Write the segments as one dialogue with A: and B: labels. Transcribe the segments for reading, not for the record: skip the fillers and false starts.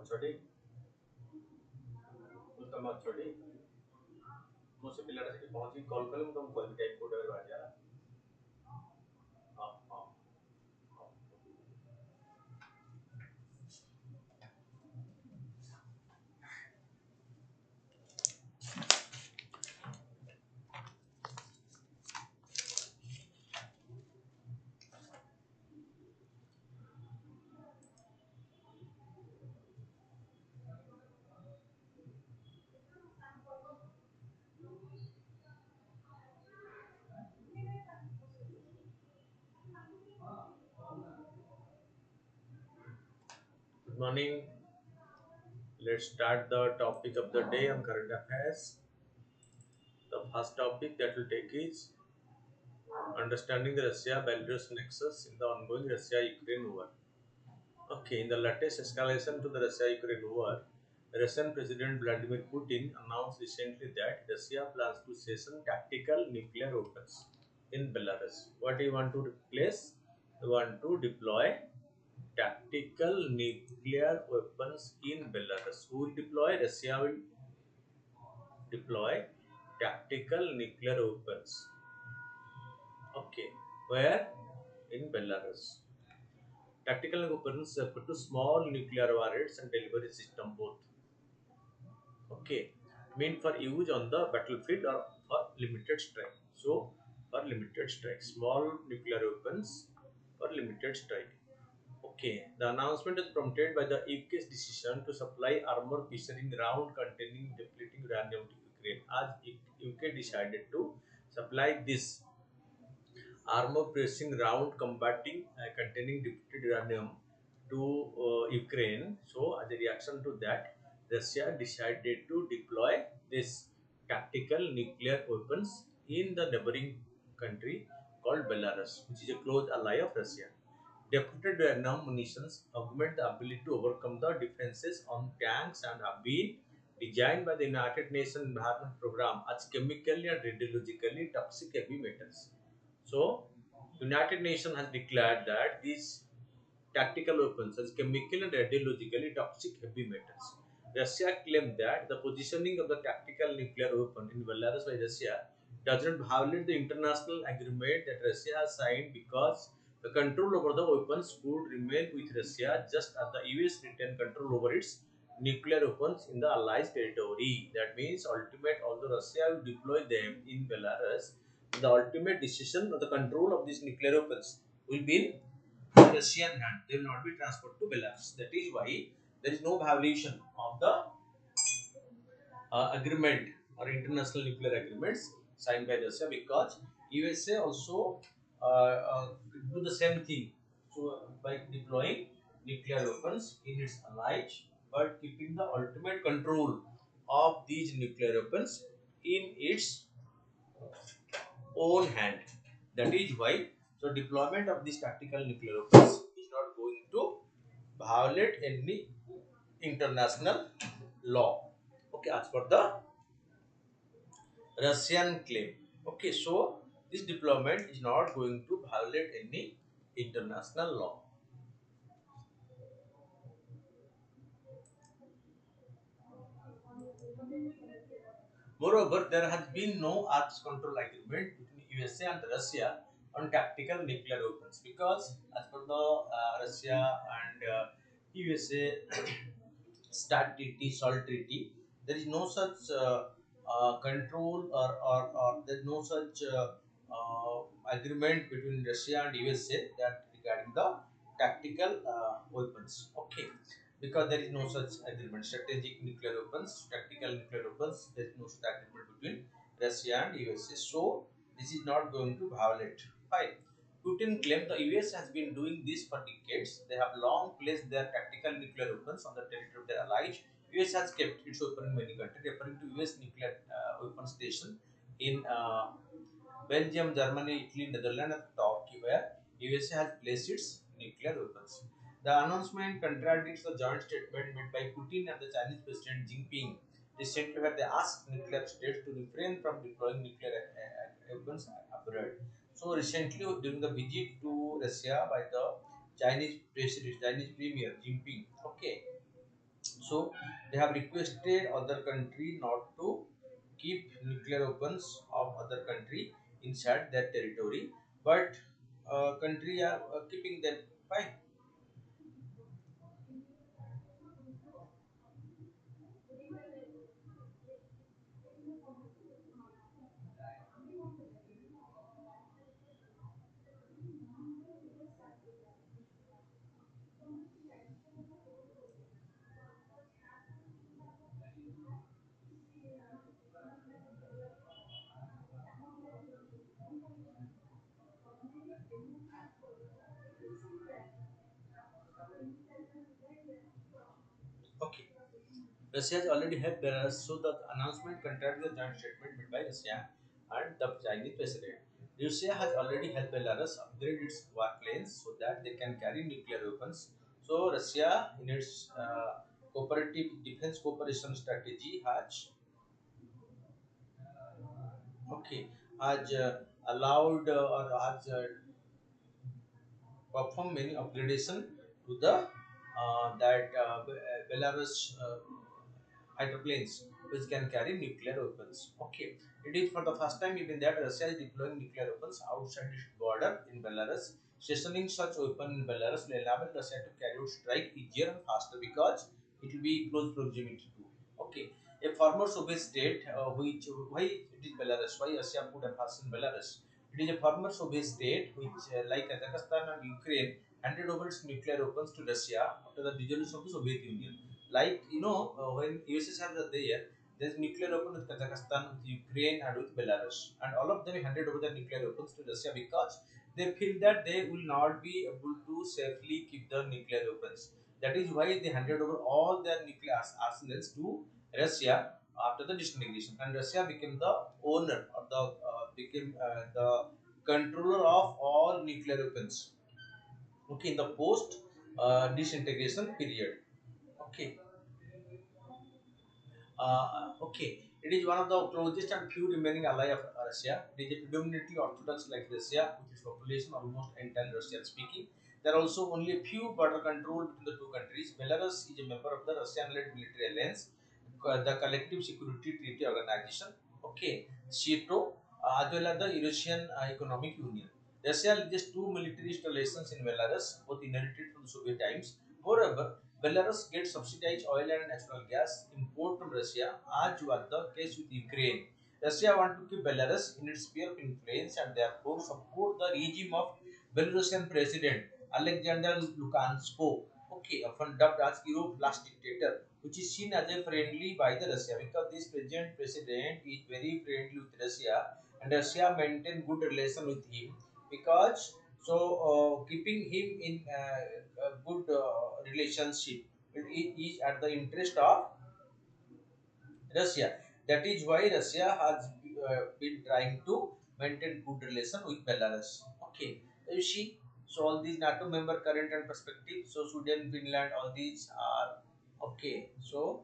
A: ଅଛଟି ତମେ ଅଛଟି ମୁଁ ସେ ପିଲାଟା ସେଠି ପହଞ୍ଚିକି କଲ୍ କଲେ ମୁଁ ତମକୁ କହିବି ଟାଇମ୍ କୋଉଟା ବାହାରିଲା। ହଁ ହଁ ହଁ। Good morning. Let's start the topic of the day on current affairs. The first topic that will take is understanding the Russia-Belarus nexus in the ongoing Russia-Ukraine war. Okay, in the latest escalation to the Russia-Ukraine war, Russian President Vladimir Putin announced recently that Russia plans to station tactical nuclear weapons in Belarus. What do you want to replace? You want to deploy tactical nuclear weapons in Belarus. Who will deploy? Russia will deploy tactical nuclear weapons. Okay, where? In Belarus. Tactical weapons refer to small nuclear warheads and delivery system both. Okay, meant for use on the battlefield or for limited strike. So, for limited strike, small nuclear weapons for limited strike. Okay, the announcement is prompted by the UK's decision to supply armor featuring round containing depleting uranium to Ukraine. As UK decided to supply this armor piercing round combating containing depleted uranium to Ukraine. So, as a reaction to that, Russia decided to deploy this tactical nuclear weapons in the neighboring country called Belarus, which is a close ally of Russia. Depleted uranium munitions augment the ability to overcome the defenses on tanks and have been designed by the United Nations Environment Program as chemically and radiologically toxic heavy metals. So, United Nations has declared that these tactical weapons as chemical and radiologically toxic heavy metals. Russia claimed that the positioning of the tactical nuclear weapon in Belarus by Russia does not violate the international agreement that Russia has signed because the control over the weapons would remain with Russia just as the US retained control over its nuclear weapons in the Allies territory. That means although Russia will deploy them in Belarus, the ultimate decision of the control of these nuclear weapons will be in Russian hand. They will not be transferred to Belarus. That is why there is no violation of the agreement or international nuclear agreements signed by Russia because USA also do the same thing. So by deploying nuclear weapons in its allies, but keeping the ultimate control of these nuclear weapons in its own hand. That is why deployment of these tactical nuclear weapons is not going to violate any international law. Okay, as per the Russian claim. Okay, so this deployment is not going to violate any international law. Moreover, there has been no arms control agreement between USA and Russia on tactical nuclear weapons because, as per the Russia and USA START treaty, SALT treaty, there is no such control or there is no such agreement between Russia and USA that regarding the tactical weapons. Okay, because there is no such agreement. Strategic nuclear weapons, tactical nuclear weapons, there is no such agreement between Russia and USA. So this is not going to violate. Fine. Putin claimed the US has been doing this for decades. They have long placed their tactical nuclear weapons on the territory of their allies. US has kept its weapon in many countries, referring to US nuclear weapon station in Belgium, Germany, Italy, Netherlands, and Turkey, where USA has placed its nuclear weapons. The announcement contradicts the joint statement made by Putin and the Chinese President Jinping recently, where they asked nuclear states to refrain from deploying nuclear weapons abroad. So recently, during the visit to Russia by the Chinese President, Chinese Premier Jinping, okay, So they have requested other country not to keep nuclear weapons of other country inside their territory, but country are keeping them. Fine. Okay. Russia has already helped Belarus, so the announcement contradicts the joint statement made by Russia and the Chinese president. Russia has already helped Belarus upgrade its warplanes so that they can carry nuclear weapons. So Russia, in its cooperative defense cooperation strategy, has allowed or has performed many upgradation to the Belarus hydroplanes which can carry nuclear weapons. Okay, it is for the first time even that Russia is deploying nuclear weapons outside its border in Belarus. Stationing such weapon in Belarus will enable Russia to carry out strike easier and faster because it will be close proximity to. Okay, a former Soviet state, which why it is Belarus? Why Russia put emphasis in Belarus? It is a former Soviet state which, like Kazakhstan and Ukraine, handed over its nuclear weapons to Russia after the dissolution of the Soviet Union. Like when USSR was there, there's nuclear weapon with Kazakhstan, with Ukraine, and with Belarus, and all of them handed over their nuclear weapons to Russia because they feel that they will not be able to safely keep the nuclear weapons. That is why they handed over all their nuclear arsenals to Russia after the disintegration, and Russia became the owner or the controller of all nuclear weapons. Okay, in the post disintegration period. Okay. Okay, it is one of the closest and few remaining ally of Russia. It is a predominantly Orthodox like Russia, with its population almost entirely Russian speaking. There are also only a few border control between the two countries. Belarus is a member of the Russian-led military alliance, the Collective Security Treaty Organization. Okay, SEATO, as well as the Eurasian Economic Union. Russia leads two military installations in Belarus, both inherited from the Soviet times. Moreover, Belarus gets subsidized oil and natural gas import from Russia, as was the case with Ukraine. Russia wants to keep Belarus in its sphere of influence and therefore support the regime of Belarusian President Alexander Lukashenko, okay, often dubbed as Europe's last dictator, which is seen as a friendly by the Russia because this present president is very friendly with Russia and Russia maintain good relation with him because keeping him in a good relationship is at the interest of Russia. That is why Russia has been trying to maintain good relation with Belarus. Okay, you see, so all these NATO member current and perspective. So Sweden, Finland, all these are okay. So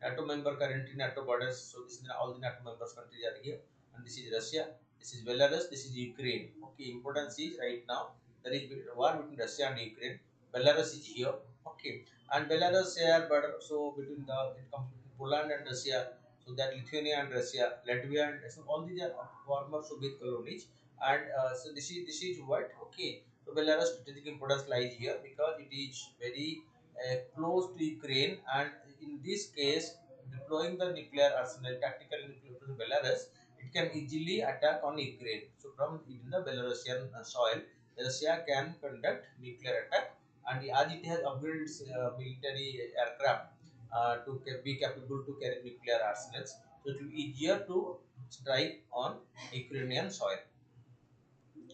A: NATO member currently NATO borders. So this is all the NATO members countries are here, and this is Russia, this is Belarus, this is Ukraine. Okay, importance is right now there is war between Russia and Ukraine. Belarus is here. Okay, and Belarus share border. So between the it comes between Poland and Russia. So that Lithuania and Russia, Latvia, and so all these are former Soviet colonies. And so this is what okay. So Belarus strategic importance lies here because it is very close to Ukraine, and in this case, deploying the nuclear arsenal, tactical nuclear to Belarus, it can easily attack on Ukraine. So from within the Belarusian soil, Russia can conduct nuclear attack, and as it has upgraded its military aircraft be capable to carry nuclear arsenals, so it will be easier to strike on Ukrainian soil.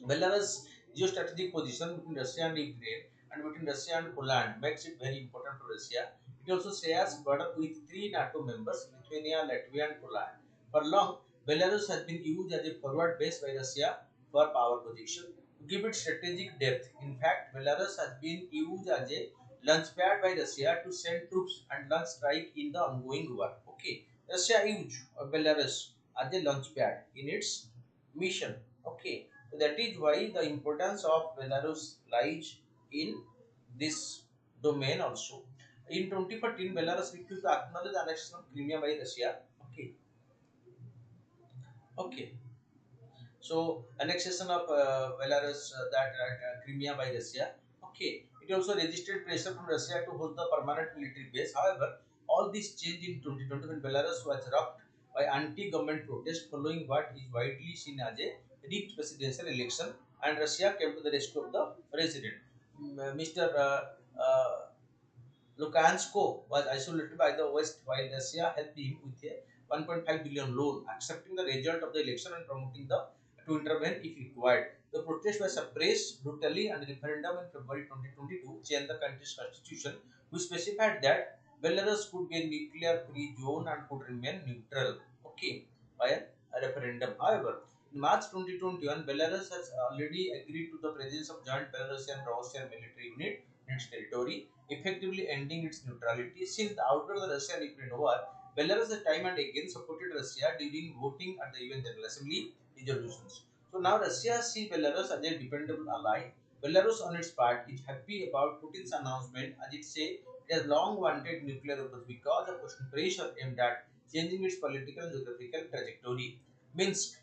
A: Belarus' geostrategic position between Russia and Ukraine and between Russia and Poland makes it very important to Russia. It also shares border with three NATO members, Lithuania, Latvia, and Poland. For long, Belarus has been used as a forward base by Russia for power projection to give it strategic depth. In fact, Belarus has been used as a launchpad by Russia to send troops and launch strike in the ongoing war. Okay, Russia used Belarus as a launchpad in its mission. Okay, so that is why the importance of Belarus lies in this domain also. In 2014, Belarus refused to acknowledge the annexation of Crimea by Russia. Okay, okay. So annexation of Belarus, Crimea by Russia. Okay, it also registered pressure from Russia to host the permanent military base. However, all this changed in 2020 when Belarus was rocked by anti-government protests following what is widely seen as a rigged presidential election, and Russia came to the rescue of the president. Mr. Lukansko was isolated by the West while Russia helped him with a 1.5 billion loan, accepting the result of the election and promoting the to intervene if required. The protest was suppressed brutally, and the referendum in February 2022 changed the country's constitution, which specified that Belarus could be a nuclear-free zone and could remain neutral. Okay, by a referendum. However, in March 2021, Belarus has already agreed to the presence of joint Belarusian and Russian military unit in its territory, effectively ending its neutrality. Since the outbreak of the Russian-Ukraine war, Belarus has time and again supported Russia during voting at the UN General Assembly resolutions. So now Russia sees Belarus as a dependable ally. Belarus, on its part, is happy about Putin's announcement, as it says it has long wanted nuclear weapons because of Russian pressure aimed at changing its political and geographical trajectory. Minsk,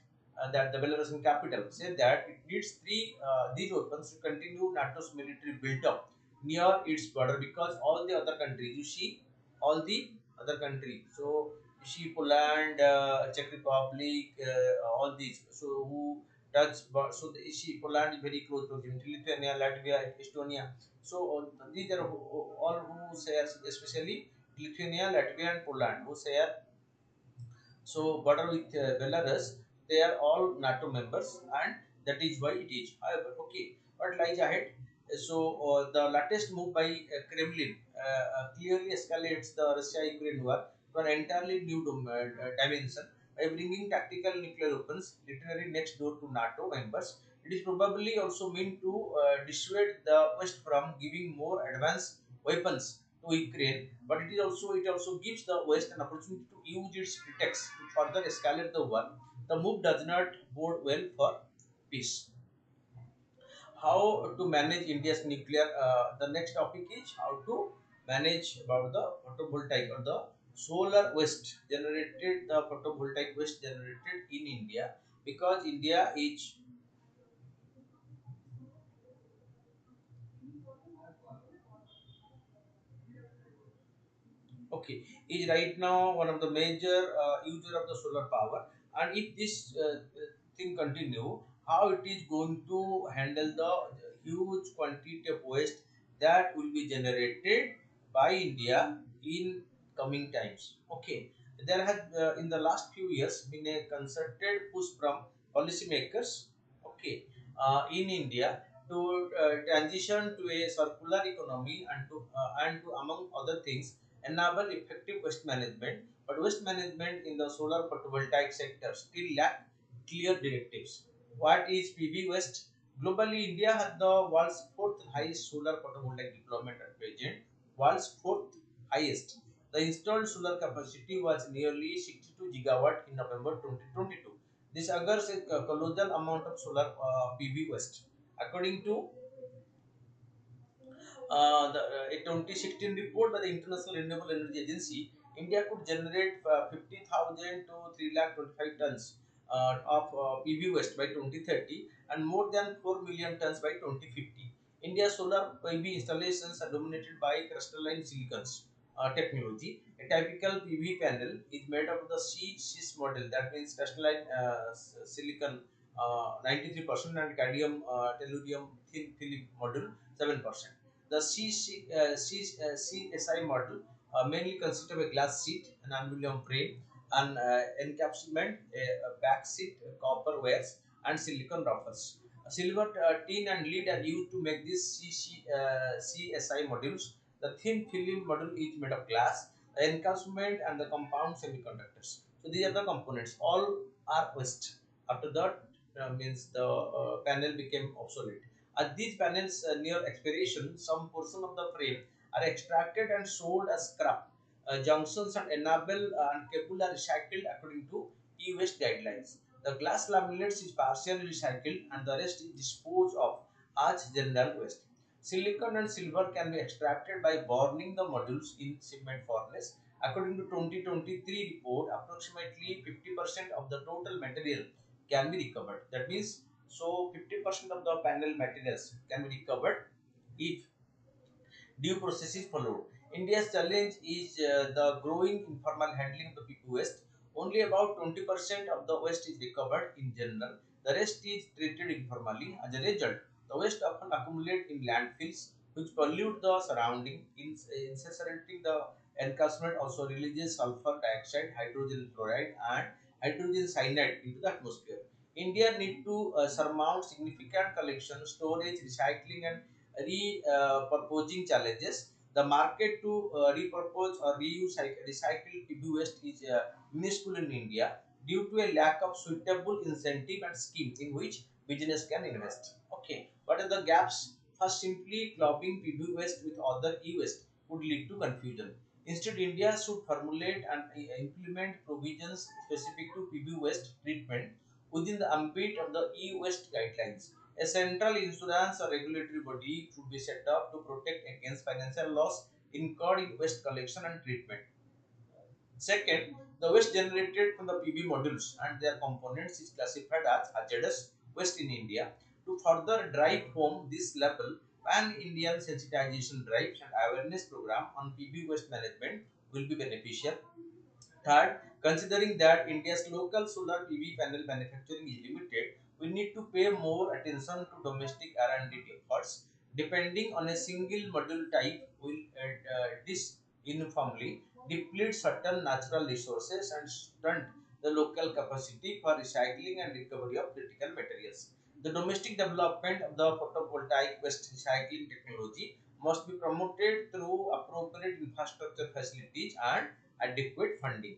A: that the Belarusian capital, said that it needs these weapons to continue NATO's military build-up near its border, because all the other countries, you see, all the other countries, so you see Poland, Czech Republic, all these, so who touch, so you see Poland is very close proximity, Lithuania, Latvia, Estonia, so these are all who share, especially Lithuania, Latvia and Poland, who share so border with Belarus, they are all NATO members, and that is why it is. However, okay, what lies ahead? So the latest move by Kremlin clearly escalates the Russia-Ukraine war to an entirely new dimension by bringing tactical nuclear weapons literally next door to NATO members. It is probably also meant to dissuade the West from giving more advanced weapons to Ukraine, but it also gives the West an opportunity to use its pretext to further escalate the war. The move does not bode well for peace. How to manage India's nuclear? The next topic is how to manage about the photovoltaic or the solar waste generated, the photovoltaic waste generated in India, because India is okay, is right now one of the major user of the solar power, and if this thing continue, how it is going to handle the huge quantity of waste that will be generated by India in coming times. Okay, there has in the last few years been a concerted push from policymakers, okay, in India to transition to a circular economy, and to among other things enable effective waste management, but waste management in the solar photovoltaic sector still lack clear directives. What is PV waste? Globally, India has the world's fourth highest solar photovoltaic deployment at present, world's fourth highest. The installed solar capacity was nearly 62 gigawatt in November 2022. This augurs a colossal amount of solar PV waste. According to a 2016 report by the International Renewable Energy Agency, India could generate 50,000 to 3 lakh 25 tons of PV waste by 2030 and more than 4 million tons by 2050. India's solar PV installations are dominated by crystalline silicons technology. A typical PV panel is made of the C-SIS model, that means crystalline silicon 93% and cadmium tellurium thin film module 7%. The CSI model mainly consists of a glass sheet, an aluminum frame, an encapsulament, a back sheet, copper wires, and silicon buffers. Silver, tin, and lead are used to make these CSI modules. The thin film module is made of glass, the encapsulament, and the compound semiconductors. So these are the components. All are waste. After that, means the panel became obsolete. At these panels near expiration, some portion of the frame are extracted and sold as scrap. Junctions and enamel and cable are recycled according to e-waste guidelines. The glass laminates is partially recycled and the rest is disposed of as general waste. Silicon and silver can be extracted by burning the modules in cement furnace. According to 2023 report, approximately 50% of the total material can be recovered. That means, so 50% of the panel materials can be recovered if due process is followed. India's challenge is the growing informal handling of the people waste. Only about 20% of the waste is recovered in general. The rest is treated informally. As a result, the waste often accumulate in landfills, which pollute the surrounding. Incinerating the encashment also releases sulfur dioxide, hydrogen fluoride, and hydrogen cyanide into the atmosphere. India need to surmount significant collection, storage, recycling, and repurposing challenges. The market to repurpose or reuse recycled PB waste is minuscule in India due to a lack of suitable incentive and scheme in which business can invest. Okay, what are the gaps? First, simply clubbing PB waste with other e-waste would lead to confusion. Instead, India should formulate and implement provisions specific to PB waste treatment within the ambit of the e-waste guidelines. A central insurance or regulatory body should be set up to protect against financial loss incurred in waste collection and treatment. Second, the waste generated from the PV modules and their components is classified as hazardous waste in India. To further drive home this level, pan-Indian sensitization drives and awareness program on PV waste management will be beneficial. Third, considering that India's local solar PV panel manufacturing is limited, we need to pay more attention to domestic R&D efforts. Depending on a single module type will disuniformly deplete certain natural resources and stunt the local capacity for recycling and recovery of critical materials. The domestic development of the photovoltaic waste recycling technology must be promoted through appropriate infrastructure facilities and adequate funding.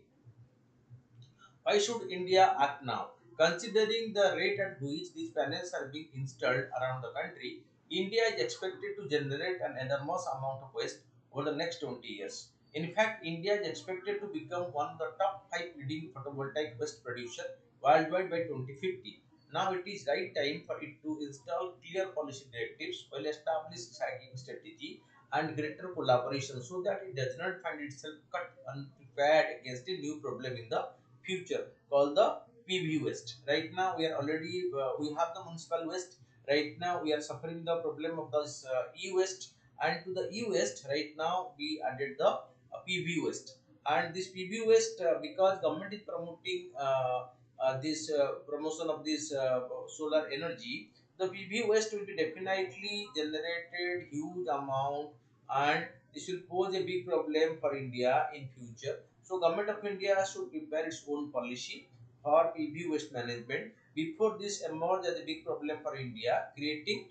A: Why should India act now? Considering the rate at which these panels are being installed around the country, India is expected to generate an enormous amount of waste over the next 20 years. In fact, India is expected to become one of the top 5 leading photovoltaic waste producer worldwide by 2050. Now it is right time for it to install clear policy directives, well established recycling strategy, and greater collaboration so that it does not find itself cut unprepared against a new problem in the future called the PV waste. Right now we are already we have the municipal waste. Right now we are suffering the problem of this e-waste, and to the e-waste right now we added the PV waste. And this PV waste because government is promoting this promotion of this solar energy, the PV waste will be definitely generated huge amount, and this will pose a big problem for India in future. So Government of India should prepare its own policy for PV waste management before this emerge as a big problem for India, creating.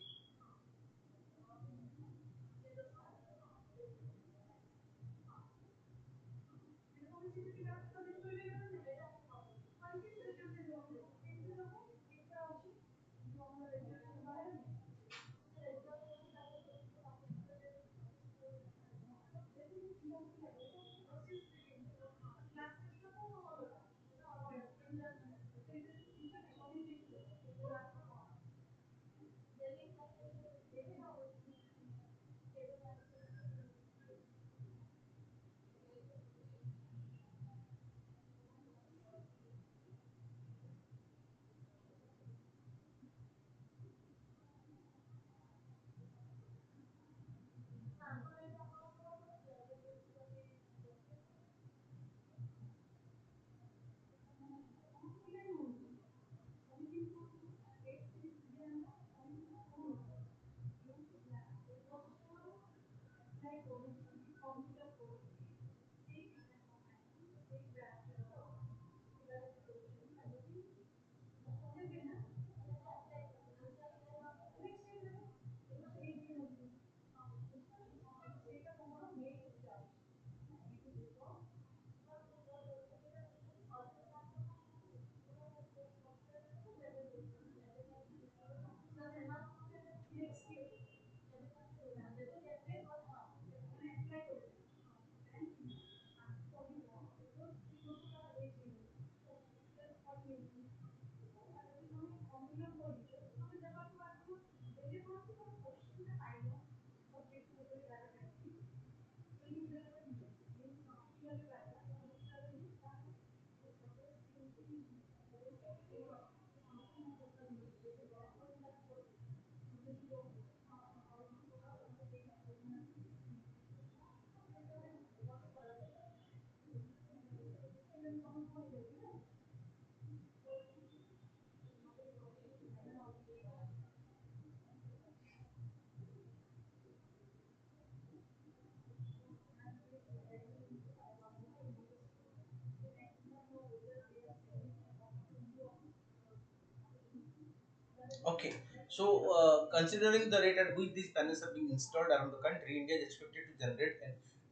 A: Okay, so considering the rate at which these panels are being installed around the country, India is expected to generate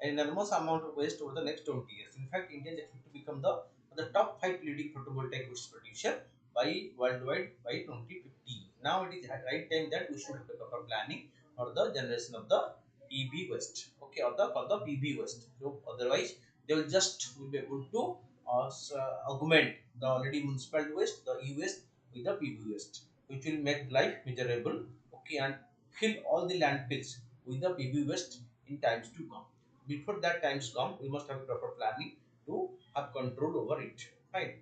A: an enormous amount of waste over the next 20 years. In fact, India is expected to become the top five leading photovoltaic waste producer by worldwide by 2050. Now it is right time that we should have a proper planning for the generation of the EB waste. Okay, or the for the PB waste. So otherwise, they will be able to augment the already municipal waste, the E waste with the PB waste, which will make life miserable, okay, and fill all the landfills with the baby waste in times to come. Before that times come, we must have proper planning to have control over it. Fine.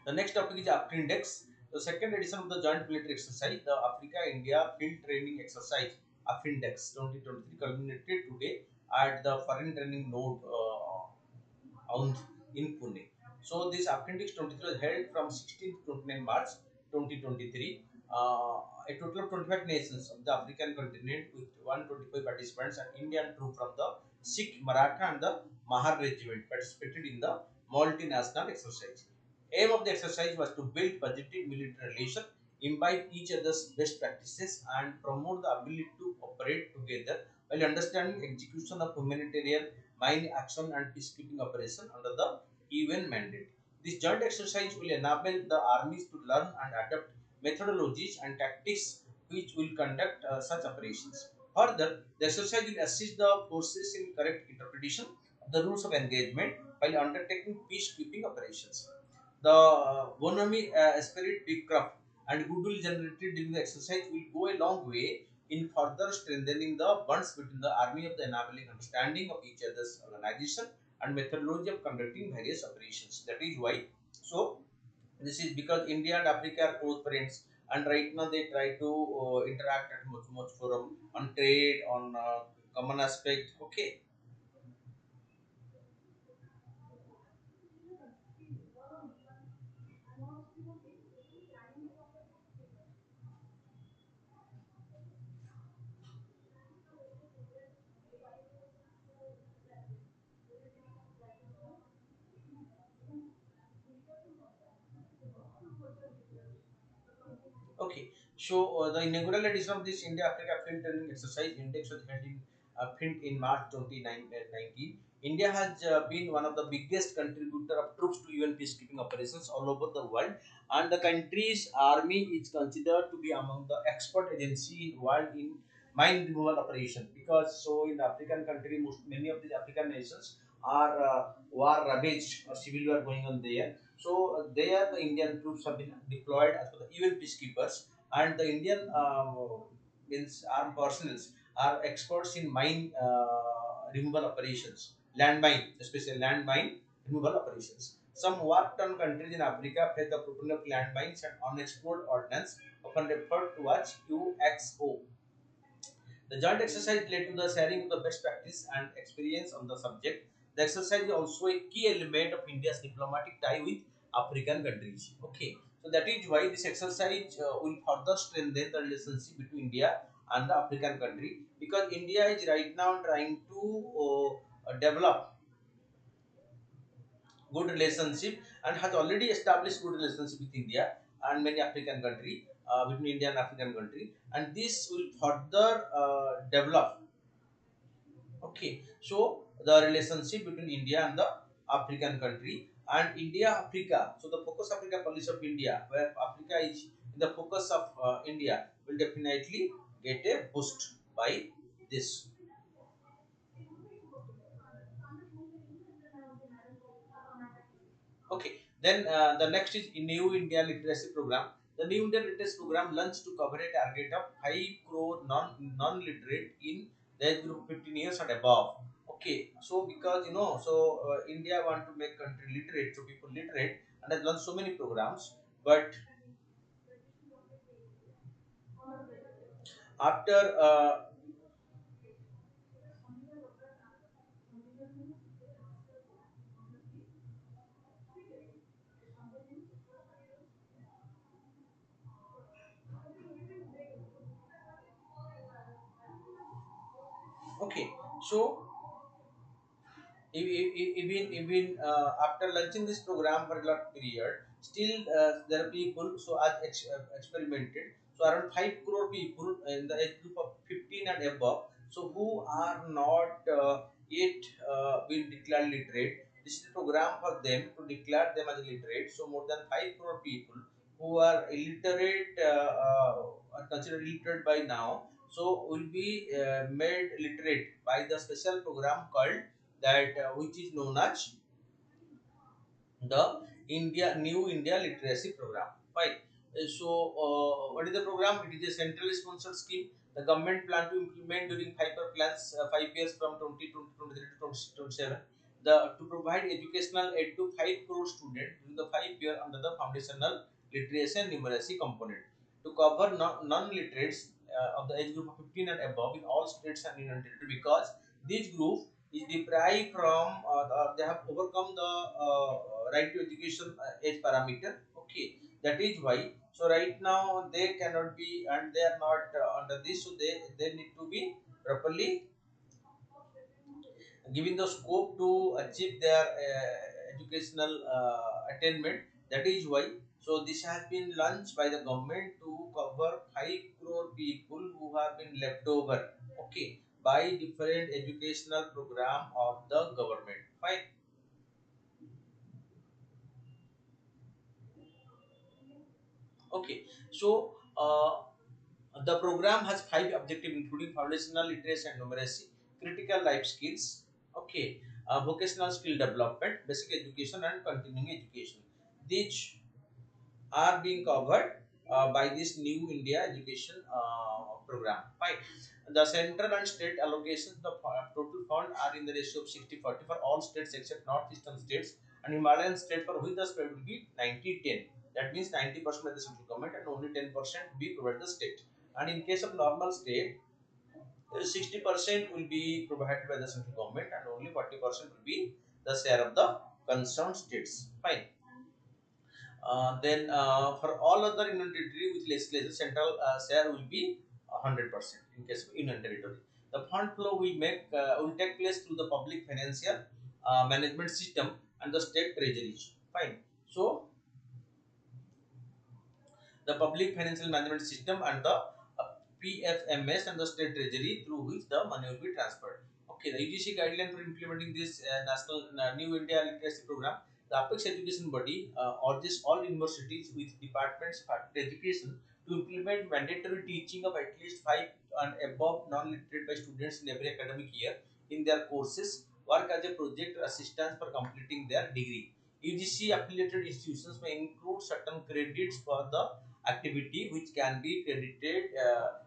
A: The next topic is Africa Index. The second edition of the joint military exercise, the Africa India Field Training Exercise, Africa Index 2023, culminated today at the Foreign Training Node owned in Pune. So this Appendix 23 was held from 16 to 29 March 2023. A total of 25 nations of the African continent with 125 participants and Indian troops from the Sikh, Maratha and the Mahar regiment participated in the multinational exercise. Aim of the exercise was to build positive military relations, imbibe each other's best practices and promote the ability to operate together while understanding execution of humanitarian mine action and peacekeeping operation under the UN mandate. This joint exercise will enable the armies to learn and adapt methodologies and tactics which will conduct such operations. Further, the exercise will assist the forces in correct interpretation of the rules of engagement while undertaking peacekeeping operations. The bonhomie spirit, craft, and goodwill generated during the exercise will go a long way in further strengthening the bonds between the army of the enabling understanding of each other's organization and methodology of conducting various operations. That is why. So this is because India and Africa are close friends, and right now they try to interact at much forum on trade, on common aspect. Okay. Okay, so the inaugural edition of this India Africa Field Training Exercise Index was held in Print in March 2019. India has been one of the biggest contributor of troops to UN peacekeeping operations all over the world, and the country's army is considered to be among the expert agency in world in mine removal operation. Because so in African country, many of these African nations are war ravaged or civil war going on there. So there the Indian troops have been deployed as well the UN peacekeepers, and the Indian means armed personnel are experts in mine removal operations, landmine, especially landmine removal operations. Some war-torn countries in Africa face the problem of landmines and unexplored ordnance, often referred to as UXO. The joint exercise led to the sharing of the best practice and experience on the subject. The exercise is also a key element of India's diplomatic tie with African countries. Okay, so that is why this exercise will further strengthen the relationship between India and the African country, because India is right now trying to develop good relationship and has already established good relationship with India and many African country, between India and African country, and this will further develop. Okay, so the relationship between India and the African country and India Africa. So the focus Africa policy of India, where Africa is in the focus of India, will definitely get a boost by this. Okay, then the next is New India Literacy Program. The New India Literacy Program launched to cover a target of 5 crore non-literate in the age group 15 years and above. Okay, so because so India want to make country literate, so people literate, and has launched so many programs. But after okay, so even after launching this program for a lot period, still there are people so as experimented. So around 5 crore people in the age group of 15 and above, so who are not yet been declared literate. This is the program for them to declare them as literate. So more than 5 crore people who are illiterate are considered illiterate by now, so will be made literate by the special program called that which is known as the New India Literacy Program. Fine. What is the program? It is a centrally sponsored scheme. The government plan to implement during 5 years from 2023 to 2027. To provide educational aid to 5 crore students during the 5 year under the foundational literacy and numeracy component to cover non-literates of the age group of 15 and above in all states and union territory, because this group is deprived from they have overcome the right to education age parameter. Okay, that is why. So right now they cannot be, and they are not under this, so they need to be properly giving the scope to achieve their educational attainment. That is why. So this has been launched by the government to cover 5 crore people who have been left over. Okay, by different educational program of the government. Fine. Okay, so the program has 5 objectives, including foundational literacy and numeracy, critical life skills, okay, vocational skill development, basic education, and continuing education. These are being covered by this new India education program. Fine. The central and state allocations, the total fund are in the ratio of 60-40 for all states except northeastern states and Himalayan state, for which the spread will be 90-10. That means 90% by the central government and only 10% be provided the state. And in case of normal state, 60% will be provided by the central government and only 40% will be the share of the concerned states. Fine. Then for all other union territory with legislation, central share will be 100% in case of union territory. The fund flow will take place through the public financial management system and the state treasuries. Fine. So the public financial management system and the PFMS and the state treasury through which the money will be transferred. Okay, the UGC guideline for implementing this national New India literacy program. The apex education body urges all universities with departments of education to implement mandatory teaching of at least 5 and above non-literate by students in every academic year in their courses. Work as a project assistance for completing their degree. UGC affiliated institutions may include certain credits for the activity which can be credited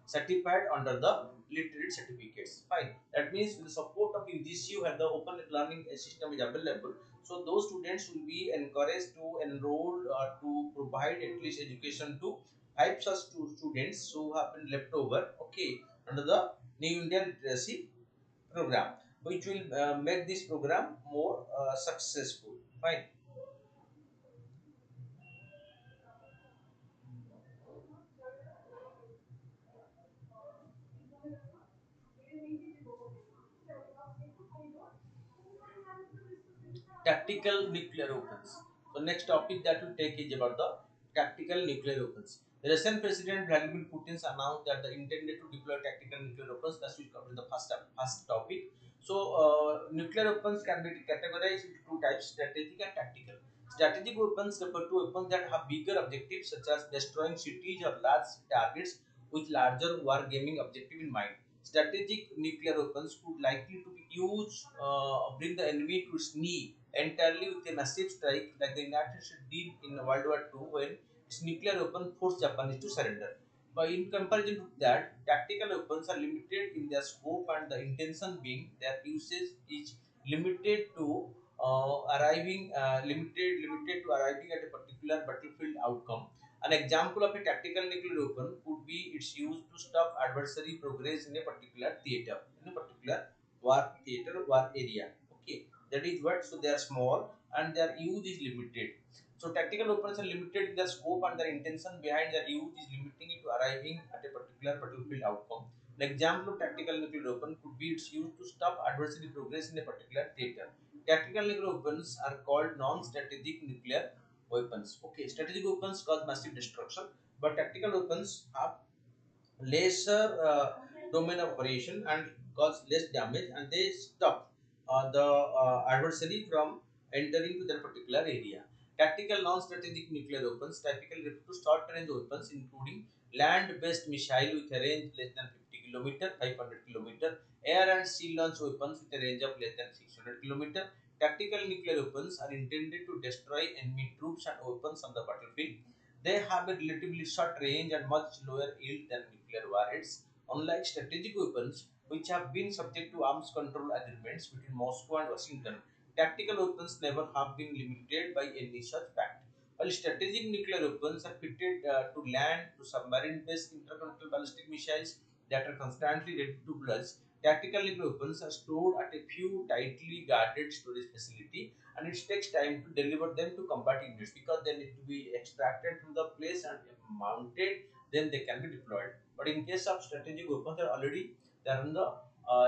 A: certified under the literate certificates. Fine. That means with the support of UGC, you have the open learning system is available. So those students will be encouraged to enroll to provide at least education to 5 such students who have been left over. Okay, under the New India Literacy program, which will make this program more successful. Fine. Tactical nuclear weapons. So next topic that we take is about the tactical nuclear weapons. The Russian President Vladimir Putin announced that the intended to deploy tactical nuclear weapons. That we cover in the first topic. So nuclear weapons can be categorized into two types: strategic and tactical. Strategic weapons refer to weapons that have bigger objectives, such as destroying cities or large targets with larger wargaming objective in mind. Strategic nuclear weapons could likely to be used bring the enemy to its knee entirely with a massive strike, like the United States did in World War II when its nuclear weapon forced Japanese to surrender. But in comparison to that, tactical weapons are limited in their scope and the intention being their usage is limited to limited to arriving at a particular battlefield outcome. An example of a tactical nuclear weapon could be its use to stop adversary progress in a particular theater, in a particular war area. Okay, that is what. So they are small and their use is limited. So tactical weapons are limited in their scope and their intention behind their use is limiting it to arriving at a particular battlefield outcome. An example of tactical nuclear weapon could be its use to stop adversary progress in a particular theater. Tactical nuclear weapons are called non-strategic nuclear weapons. Okay, strategic weapons cause massive destruction, but tactical weapons have lesser domain of operation and cause less damage, and they stop the adversary from entering to their particular area. Tactical non-strategic nuclear weapons typically refer to short-range weapons including land-based missile with a range less than 50 km, 500 km, air and sea launch weapons with a range of less than 600 km. Tactical nuclear weapons are intended to destroy enemy troops and weapons on the battlefield. They have a relatively short range and much lower yield than nuclear warheads. Unlike strategic weapons, which have been subject to arms control agreements between Moscow and Washington, tactical weapons never have been limited by any such pact. While strategic nuclear weapons are fitted to land to submarine-based intercontinental ballistic missiles that are constantly ready to blast, tactical nuclear weapons are stored at a few tightly guarded storage facility, and it takes time to deliver them to combatant units because they need to be extracted from the place and mounted, then they can be deployed. But in case of strategic weapons, they are in the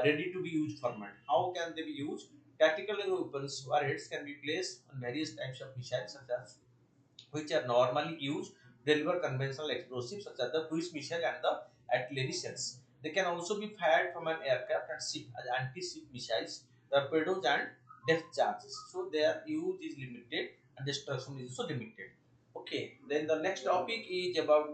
A: ready to be used format. How can they be used? Tactical weapons warheads can be placed on various types of missiles such as which are normally used to deliver conventional explosives such as the cruise missile and the artillery shells. They can also be fired from an aircraft and ship as anti-ship missiles, torpedoes and depth charges. So their use is limited and destruction is also limited. Okay, then the next topic is about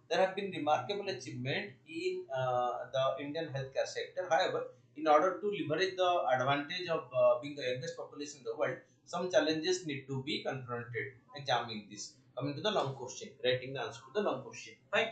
A: there have been remarkable achievement in the Indian healthcare sector. However, in order to leverage the advantage of being the youngest population in the world, some challenges need to be confronted. Examining this. Coming to the long question, writing the answer to the long question. Fine.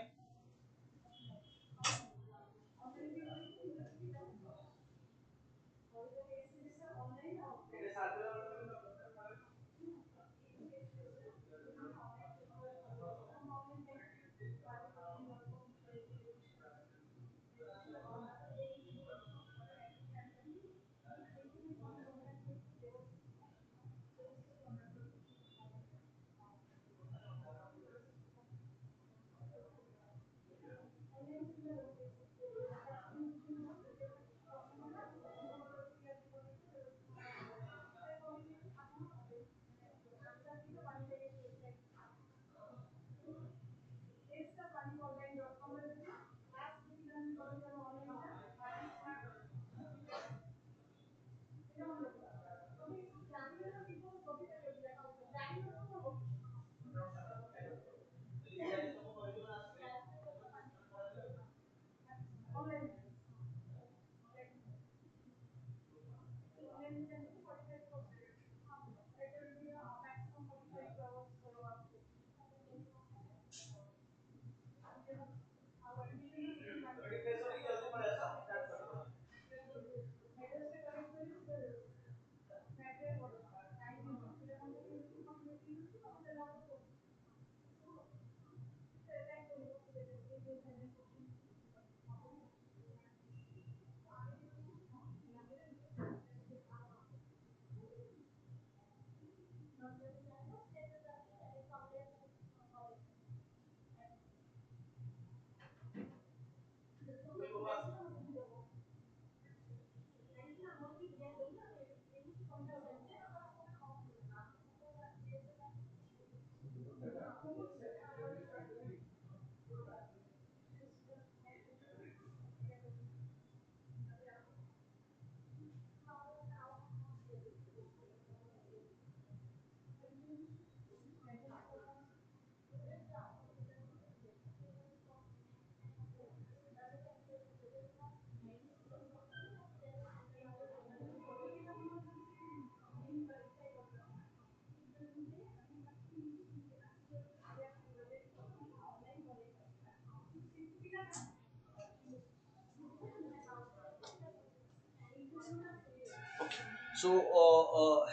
A: Okay. So,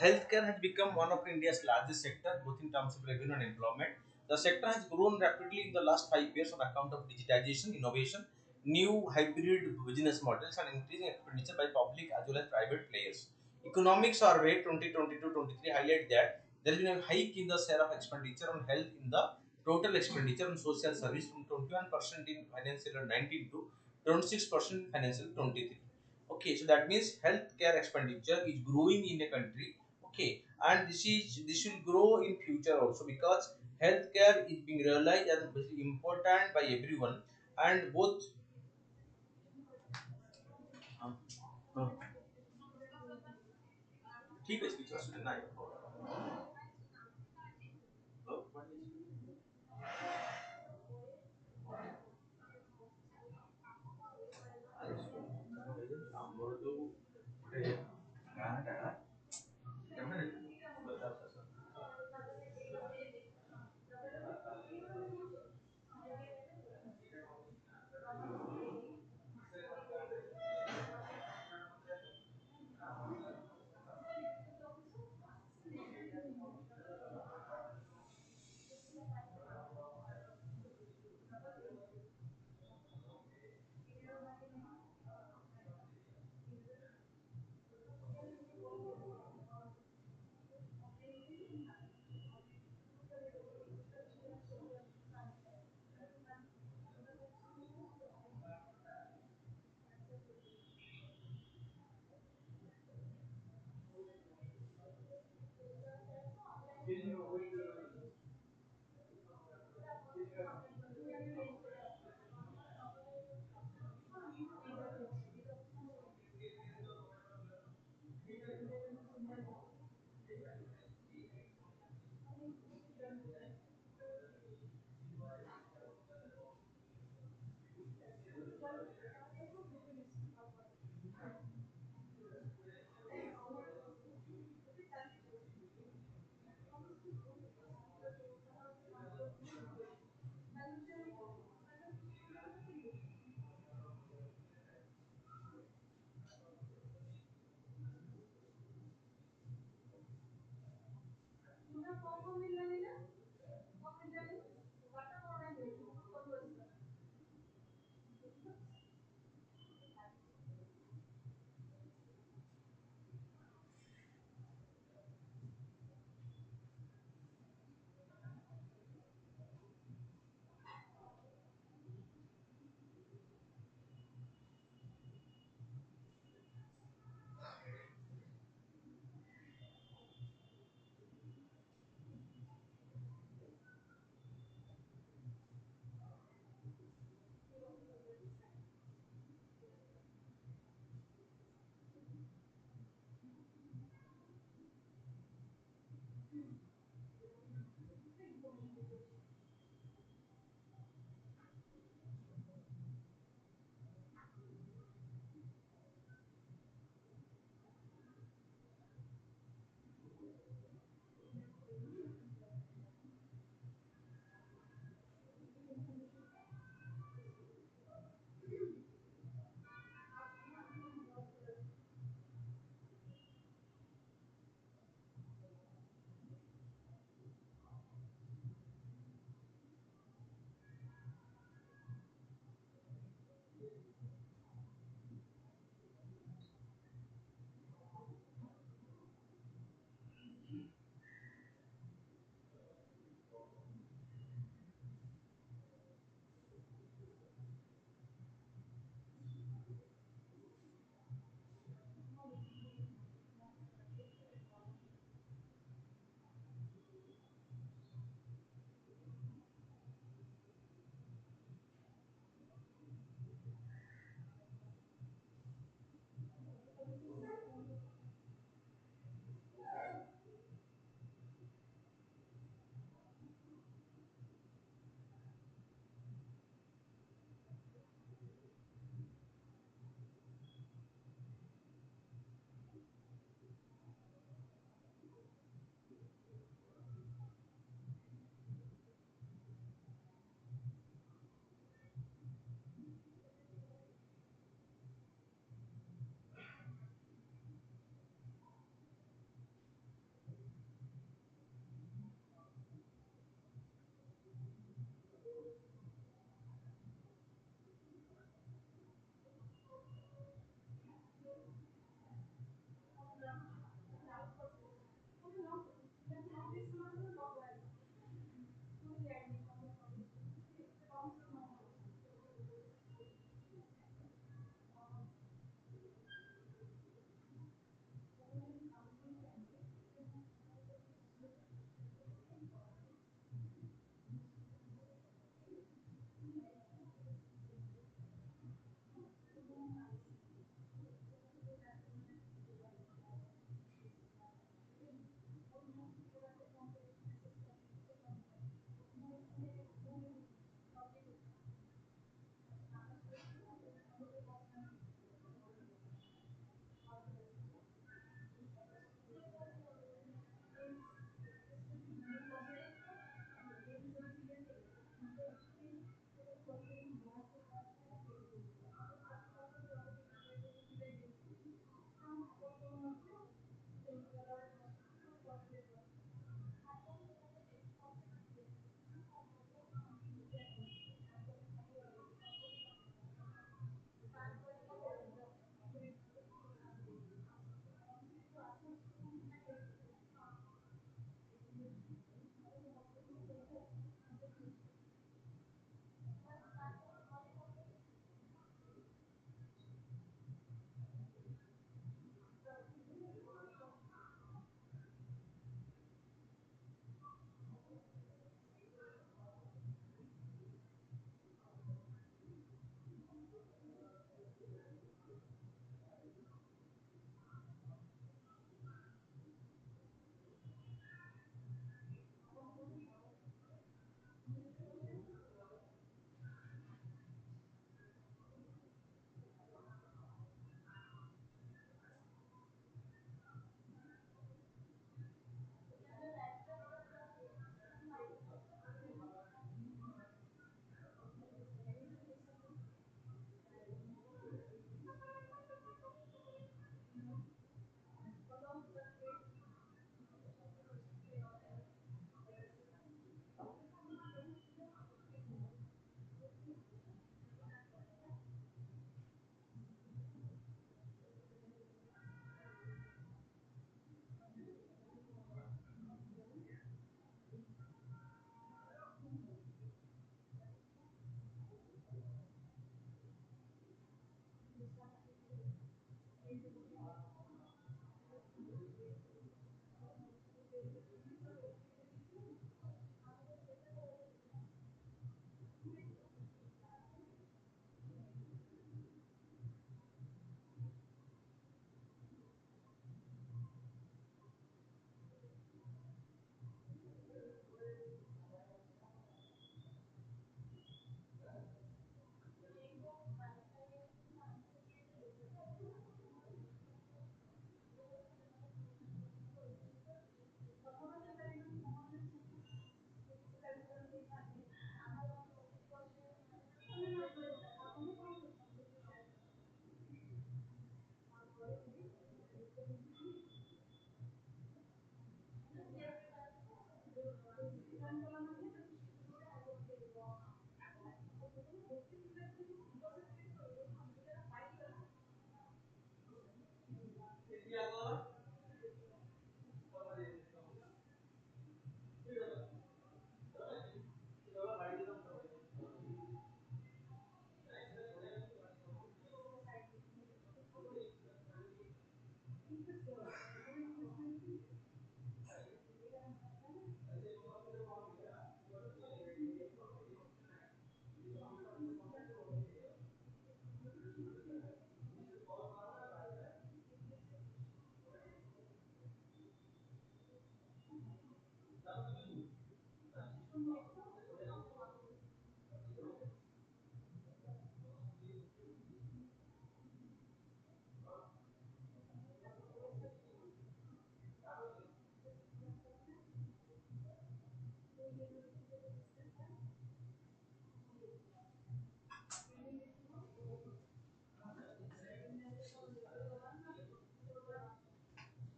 A: healthcare has become one of India's largest sector, both in terms of revenue and employment. The sector has grown rapidly in the last 5 years on account of digitization, innovation, new hybrid business models, and increasing expenditure by public as well as private players. Economic Survey 2022-23 highlight that there has been a hike in the share of expenditure on health in the total expenditure on social service from 21% in financial year 19 to 26% in financial 23. Okay, so that means healthcare expenditure is growing in a country. Okay, and this will grow in future also, because healthcare is being realized as very important by everyone, and both हाँ, हाँ, ठीक है इसकी असुविधा नहीं ଆମର ଯୋଉ ଗୋଟେ ଗାଁଟା ସେମାନେ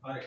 A: Alright.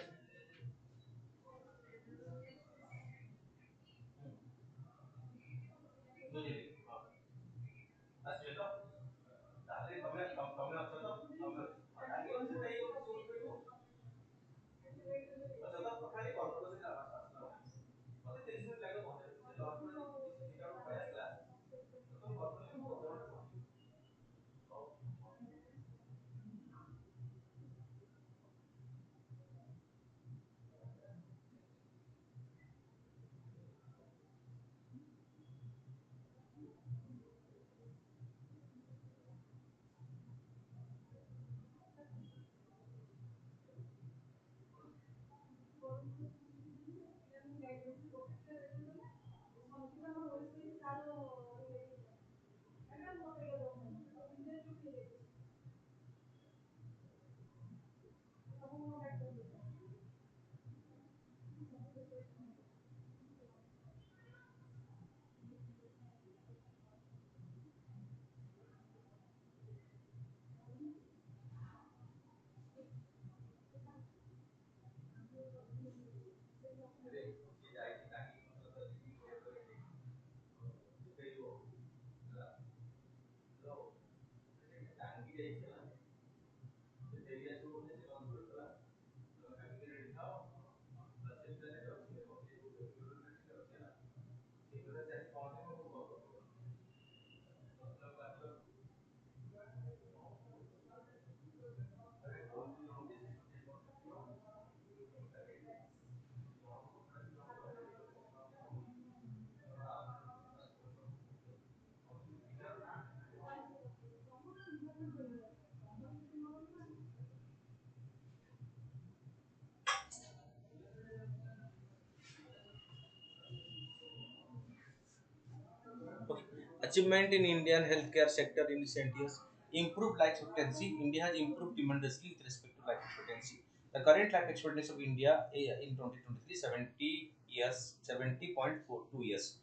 A: Okay. Achievement in Indian healthcare sector in recent years. Improved life expectancy. India has improved tremendously with respect to life expectancy. The current life expectancy of India in 2023 70 years, 70.42 years.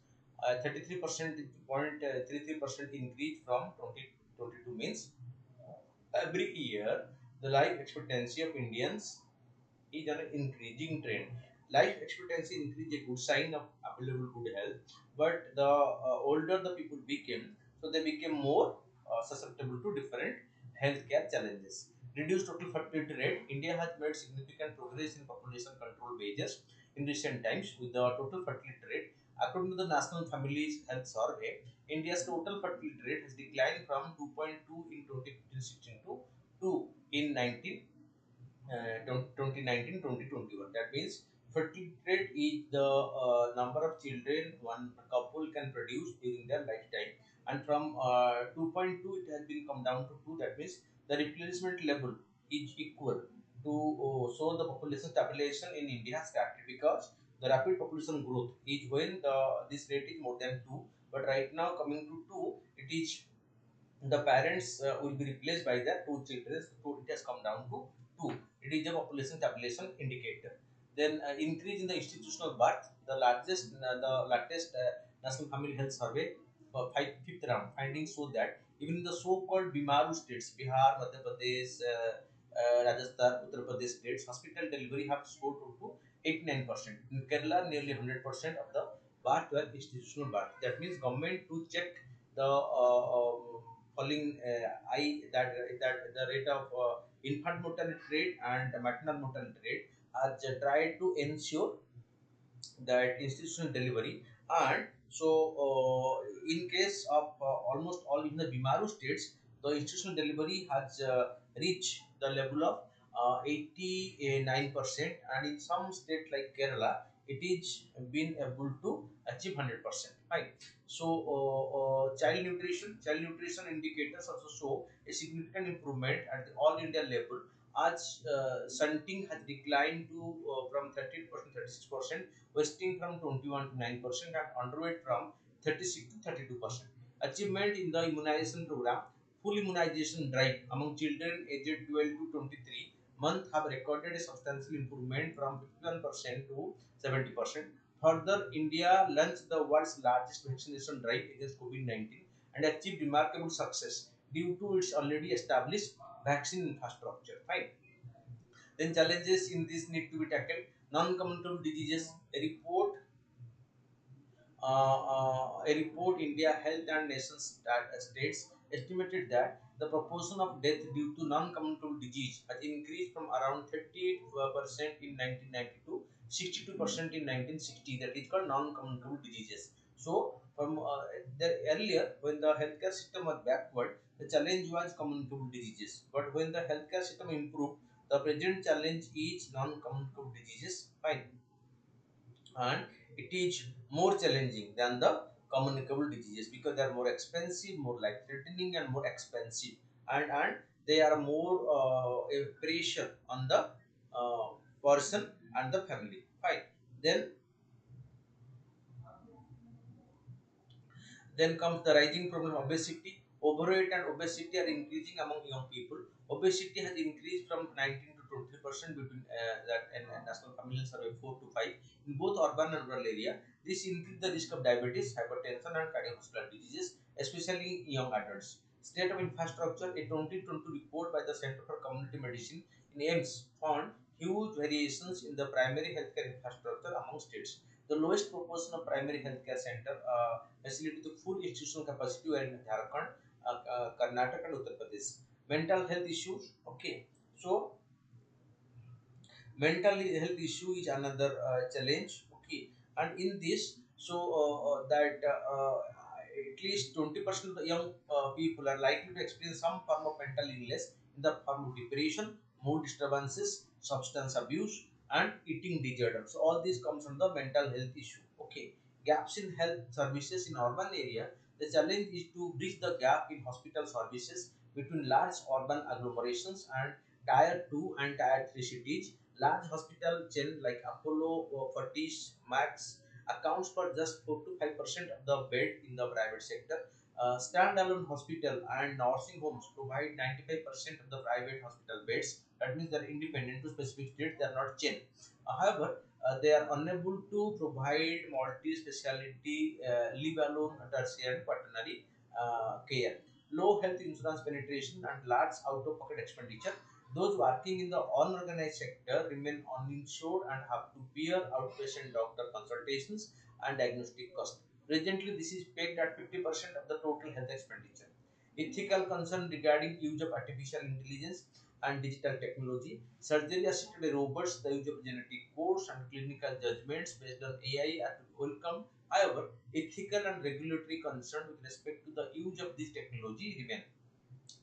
A: 33% point 33% increase from 2022 means every year the life expectancy of Indians is an increasing trend. Life expectancy increase a good sign of available good health, but the older the people became, so they became more susceptible to different healthcare challenges. Reduced total fertility rate. India has made significant progress in population control measures in recent times with the total fertility rate. According to the National Families Health Survey, India's total fertility rate has declined from 2.2 in 2015-16 to 2 in 2019-2021. That means fertility rate is the number of children one couple can produce during their lifetime, and from 2.2 it has been come down to 2. That means the replenishment level is equal to, so the population stabilization in India has started because the rapid population growth is when this rate is more than 2, but right now coming to 2, it is the parents will be replaced by the two children, so it has come down to 2. It is a population tabulation indicator. Then increase in the institutional birth. The latest National Family Health Survey for fifth round findings show that even in the so-called Bimaru states, Bihar, Madhya Pradesh, Rajasthan, Uttar Pradesh states, hospital delivery have scored to 89%. In Kerala, nearly 100% of the birth were institutional birth. That means government to check the falling that the rate of infant mortality rate and maternal mortality rate has tried to ensure that institutional delivery. And so in case of almost all in the Bimaru states, the institutional delivery has reached the level of 89%, and in some states like Kerala it is been able to achieve 100%. Fine. So child nutrition indicators also show a significant improvement at the all India level, as stunting has declined to from 13% 36%, wasting from 21 to 9%, and underweight from 36 to 32%. Achievement in the immunization program. Full immunization drive among children aged 12 to 23 months have recorded a substantial improvement from 51% to 70%. Further, India launched the world's largest vaccination drive against COVID-19 and achieved remarkable success due to its already established vaccine infrastructure. Fine. Then challenges in this need to be tackled. Non-communicable diseases. A report India Health and Nations States estimated that the proportion of death due to non-communicable disease has increased from around 38% in 1990 to 62% in 1960. That is called non-communicable diseases. So, from earlier, when the healthcare system was backward, the challenge was communicable diseases. But when the healthcare system improved, the present challenge is non-communicable diseases. Fine, and it is more challenging than the communicable diseases because they are more expensive, more life threatening, and more expensive, and they are more pressure on the uh, person and the family. Fine. Then comes the rising problem of obesity. Overweight and obesity are increasing among young people. Obesity has increased from 19 to 23% between that and National Family Survey 4 to 5 in both urban and rural area. This increases the risk of diabetes, hypertension, and cardiovascular diseases, especially in young adults. State of infrastructure, a 2020 report by the Center for Community Medicine in AIMS found huge variations in the primary healthcare infrastructure among states. The lowest proportion of primary healthcare center facility to full institutional capacity were in Jharkhand, Karnataka, and Uttar Pradesh. Mental health issues. Okay, so mental health issue is another challenge. Okay, and in this, so that at least 20% of the young people are likely to experience some form of mental illness in the form of depression, mood disturbances, substance abuse, and eating disorder. So all these comes from the mental health issue. Okay, gaps in health services in urban area. The challenge is to bridge the gap in hospital services between large urban agglomerations and tier 2 and tier 3 cities. Large hospital chain like Apollo, Fortis, Max accounts for just 4 to 5% of the bed in the private sector. Standalone hospital and nursing homes provide 95% of the private hospital beds. That means they are independent to specific states, they are not chain. However, they are unable to provide multi-speciality, leave alone tertiary and quaternary care. Low health insurance penetration and large out-of-pocket expenditure. Those working in the unorganized sector remain uninsured and have to bear outpatient doctor consultations and diagnostic costs. Presently, this is pegged at 50% of the total health expenditure. Ethical concern regarding use of artificial intelligence and digital technology. Surgery assisted robots, the use of genetic codes and clinical judgments based on AI are to be welcome. However, ethical and regulatory concerns with respect to the use of this technology remain.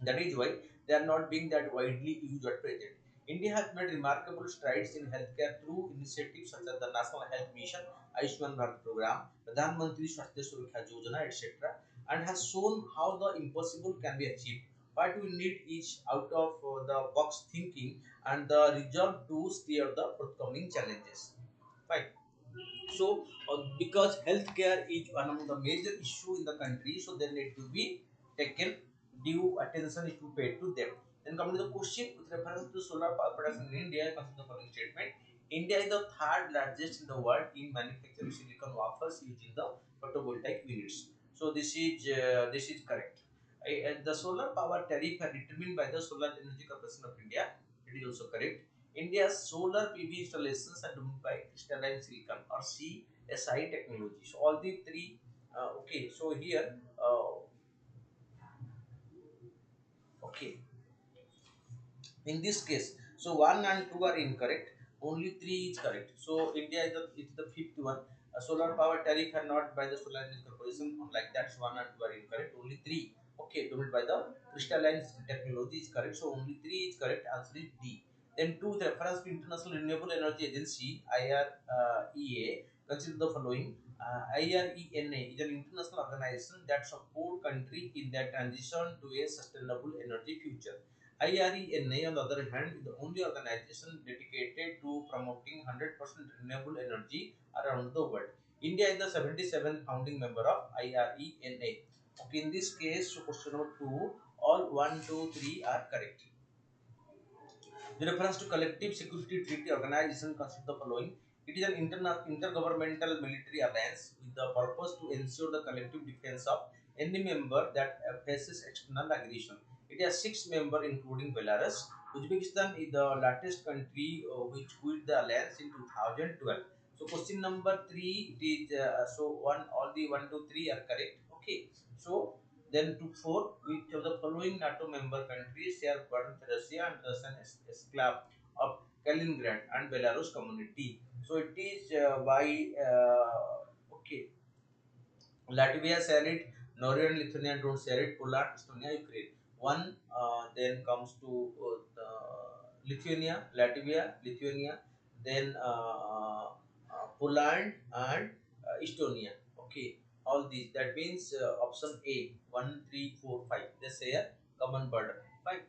A: That is why they are not being that widely used at present. India has made remarkable strides in healthcare through initiatives such as the National Health Mission, Ayushman Bharat Program, Pradhan Mantri Swasthya Suraksha Yojana, etc., and has shown how the impossible can be achieved. What we need is out of the box thinking and the resolve to steer the forthcoming challenges. Fine. So, because healthcare is one of the major issue in the country, so they need to be taken due attention is to be paid to them. Then coming to the question with reference to solar power production in India, consider the following statement. India is the third largest in the world in manufacturing silicon wafers using the photovoltaic units. So this is correct. The solar power tariff are determined by the Solar Energy Corporation of India. It is also correct. India's solar PV installations are done by crystalline silicon or CSI technology. So all the three, okay. So here, okay. In this case, so 1 and 2 are incorrect, only 3 is correct. So India is the fifth one. Solar power tariff are not by the Solar Energy Corporation, like that. So 1 and 2 are incorrect, only 3, okay, dominated by the crystalline technology is correct. So only 3 is correct, answer is D. Then 2, the reference to International Renewable Energy Agency, IREA, consider the following. IRENA is an international organization that support country in their transition to a sustainable energy future. IRENA, on the other hand, is the only organization dedicated to promoting 100% renewable energy around the world. India is the 77th founding member of IRENA. Okay, in this case, so question number 2, all 1, 2, 3 are correct. The reference to Collective Security Treaty Organization consists of the following. It is an intergovernmental military alliance with the purpose to ensure the collective defense of any member that faces external aggression. It has 6 members including Belarus. Uzbekistan is the latest country which quit the alliance in 2012. So question number 3 it is so one all the 1 to 3 are correct. Okay. So then to 4, which of the following NATO member countries share border with Russia and Russian exclave of Kaliningrad and Belarus community? So it is by okay. Latvia share it, Norway and Lithuania don't share it, Poland, Estonia, Ukraine. One then comes to Lithuania, Latvia, Lithuania, then Poland and Estonia. Okay, all these. That means option A, 1, 3, 4, 5. They share common border. Fine.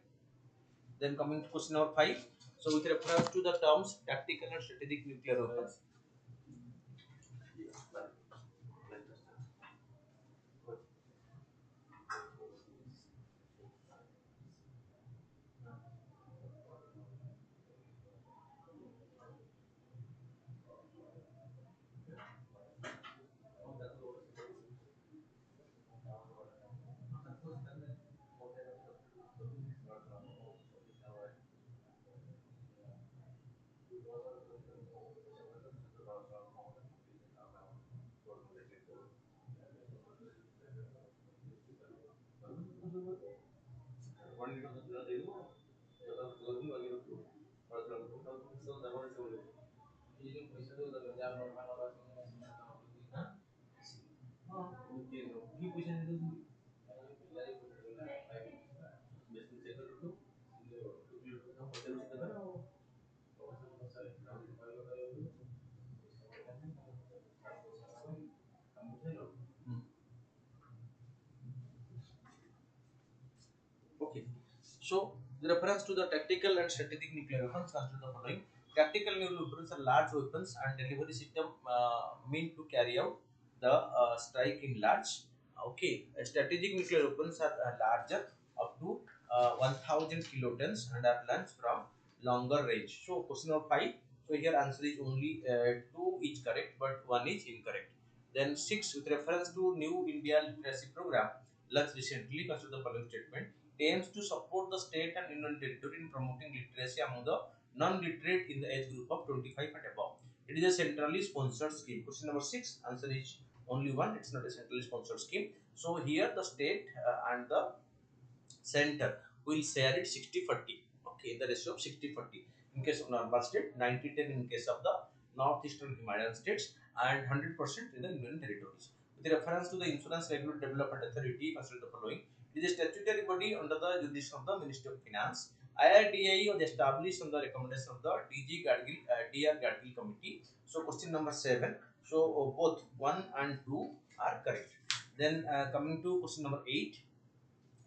A: Then coming to question number 5. So with reference to the terms tactical and strategic nuclear weapons. Okay. So, the reference to the tactical and strategic nuclear weapons consider the following. Tactical nuclear weapons are large weapons and delivery system meant to carry out the strike in large. Okay. Strategic nuclear weapons are larger, up to 1000 kilotons, and are launched from longer range. So, question number 5. So, here answer is only 2 is correct, but 1 is incorrect. Then 6, with reference to New India Literacy Program, launched recently, consider the following statement. Aims to support the state and union territory in promoting literacy among the non-literate in the age group of 25 and above. It is a centrally sponsored scheme. Question number 6, answer is only one. It's not a centrally sponsored scheme. So here the state and the center will share it 60-40. Okay, in the ratio of 60-40. In case of normal state, 90-10 in case of the northeastern Himalayan states, and 100% in the union territories. With reference to the Insurance Regulatory Development Authority, consider the following. It is a statutory body under the jurisdiction of the Ministry of Finance. IRDAI was established on the recommendation of the DG Gadgil, DR Gadgil Committee. So question number 7. So both 1 and 2 are correct. Then coming to question number 8.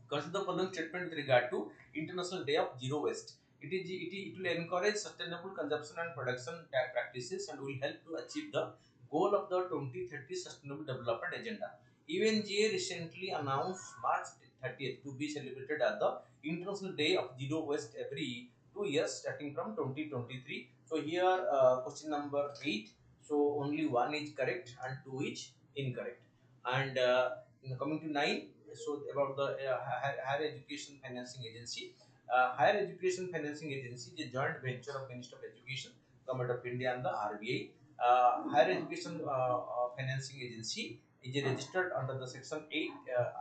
A: Consider the following statement with regard to International Day of Zero Waste. It will encourage sustainable consumption and production practices and will help to achieve the goal of the 2030 Sustainable Development Agenda. UNGA recently announced March 30th to be celebrated as the International Day of Zero Waste every 2 years starting from 2023. So here question number 8. So only one is correct and two is incorrect. And coming to 9, so about the higher education financing agency. Higher education financing agency is a joint venture of Ministry of Education, Government of India and the RBI. Higher education financing agency is registered under the section 8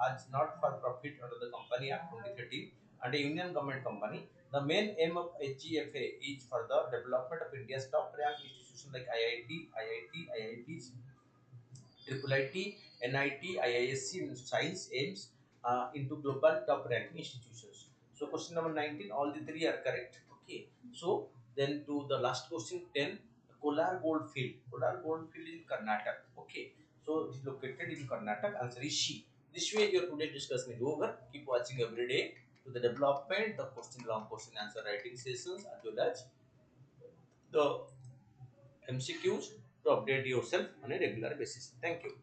A: as not for profit under the Company Act 2013 and a union government company. The main aim of HGFA is for the development of India's top ranked institutions like IITs, Triple IT, NIT, IISc in science aims into global top ranking institutions. So question number 19, all the three are correct. Okay. So then to the last question 10, Kolar Goldfield. Kolar Goldfield is in Karnataka. Okay. So it is located in Karnataka. Answer is she. This way your today's discussion is over. Keep watching every day to the development, the long question answer writing sessions as well as the MCQs to update yourself on a regular basis. Thank you.